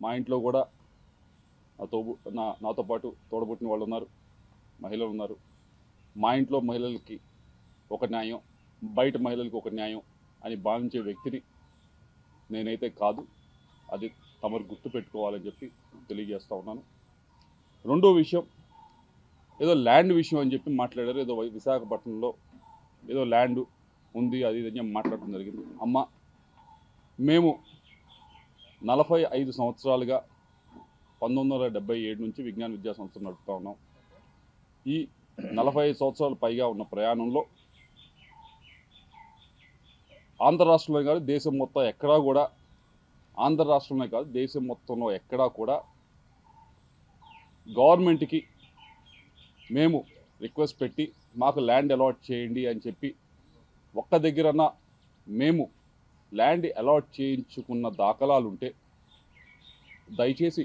మా ఇంట్లో కూడా నాతో పాటు తోడబుట్టిన వాళ్ళు ఉన్నారు, మహిళలు ఉన్నారు. మా ఇంట్లో మహిళలకి ఒక న్యాయం, బయట మహిళలకు ఒక న్యాయం అని భావించే వ్యక్తిని నేనైతే కాదు. అది తమరు గుర్తు పెట్టుకోవాలని చెప్పి తెలియజేస్తూ ఉన్నాను. రెండో విషయం, ఏదో ల్యాండ్ విషయం అని చెప్పి మాట్లాడారు. ఏదో విశాఖపట్నంలో ఏదో ల్యాండ్ ఉంది, అది ఇది అని మాట్లాడటం జరిగింది. అమ్మ, మేము 45 సంవత్సరాలుగా 1977 నుంచి విజ్ఞాన విద్యా సంస్థ నడుపుతా ఉన్నాం. ఈ 45 సంవత్సరాల పైగా ఉన్న ప్రయాణంలో ఆంధ్ర రాష్ట్రంలో కాదు, దేశం మొత్తం ఎక్కడా కూడా, ఆంధ్ర రాష్ట్రంలో కాదు దేశం మొత్తంలో ఎక్కడా కూడా గవర్నమెంట్కి మేము రిక్వెస్ట్ పెట్టి మాకు ల్యాండ్ అలాట్ చేయండి అని చెప్పి ఒక్క దగ్గరన్నా మేము ల్యాండ్ అలాట్ చేయించుకున్న దాఖలాలు ఉంటే దయచేసి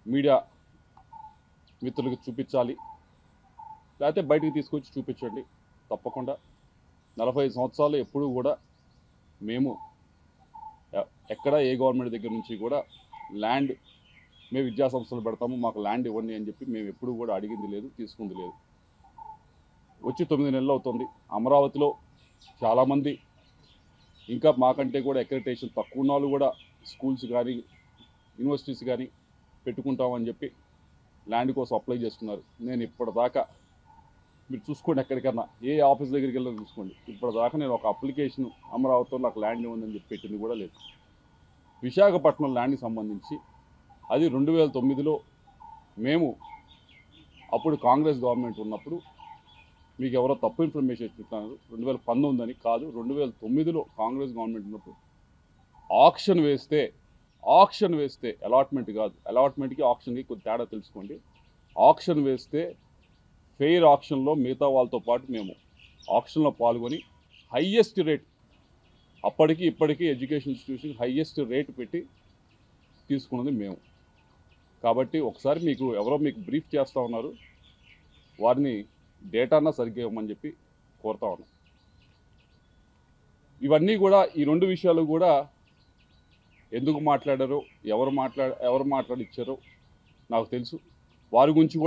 మీడియా మిత్రులకు చూపించాలి, లేకపోతే బయటికి తీసుకొచ్చి చూపించండి. తప్పకుండా 45 సంవత్సరాలు ఎప్పుడూ కూడా మేము ఎక్కడ ఏ గవర్నమెంట్ దగ్గర నుంచి కూడా ల్యాండ్ మేము విద్యా సంస్థలు పెడతాము, మాకు ల్యాండ్ ఇవ్వండి అని చెప్పి మేము ఎప్పుడూ కూడా అడిగింది లేదు, తీసుకుంది లేదు. వచ్చి 9 నెలలు అవుతుంది. అమరావతిలో చాలామంది ఇంకా మాకంటే కూడా అక్రెడిటేషన్ తక్కువ ఉన్న వాళ్ళు కూడా స్కూల్స్ కానీ యూనివర్సిటీస్ కానీ పెట్టుకుంటామని చెప్పి ల్యాండ్ కోసం అప్లై చేస్తున్నారు. నేను ఇప్పటిదాకా మీరు చూసుకోండి, ఎక్కడికన్నా ఏ ఆఫీస్ దగ్గరికి వెళ్ళి చూసుకోండి, ఇప్పటిదాకా నేను ఒక అప్లికేషన్ అమరావతిలో నాకు ల్యాండ్ ఇవ్వండి అని చెప్పి పెట్టింది కూడా లేదు. విశాఖపట్నం ల్యాండ్కి సంబంధించి అది 2009లో మేము అప్పుడు కాంగ్రెస్ గవర్నమెంట్ ఉన్నప్పుడు, మీకు ఎవరో తప్పు ఇన్ఫర్మేషన్ ఇస్తున్నారు, 2019 అని కాదు, 2009లో కాంగ్రెస్ గవర్నమెంట్ ఉన్నప్పుడు ఆక్షన్ వేస్తే అలాట్మెంట్ కాదు, అలాట్మెంట్కి ఆక్షన్కి కొద్ది తేడా తెలుసుకోండి. ఆక్షన్ వేస్తే ఫెయిర్ ఆక్షన్లో మిగతా వాళ్ళతో పాటు మేము ఆక్షన్లో పాల్గొని హయ్యెస్ట్ రేట్, అప్పటికి ఇప్పటికీ ఎడ్యుకేషన్ ఇన్స్టిట్యూషన్ హయ్యెస్ట్ రేట్ పెట్టి తీసుకున్నది మేము. కాబట్టి ఒకసారి ఎవరో మీకు బ్రీఫ్ చేస్తూ ఉన్నారు, వారిని డేటానా సరిగ్గా ఇవ్వమని చెప్పి కోరుతా ఉన్నాం. ఇవన్నీ కూడా, ఈ రెండు విషయాలు కూడా ఎందుకు మాట్లాడారో, ఎవరు మాట్లాడిచ్చారో నాకు తెలుసు. వారి గురించి కూడా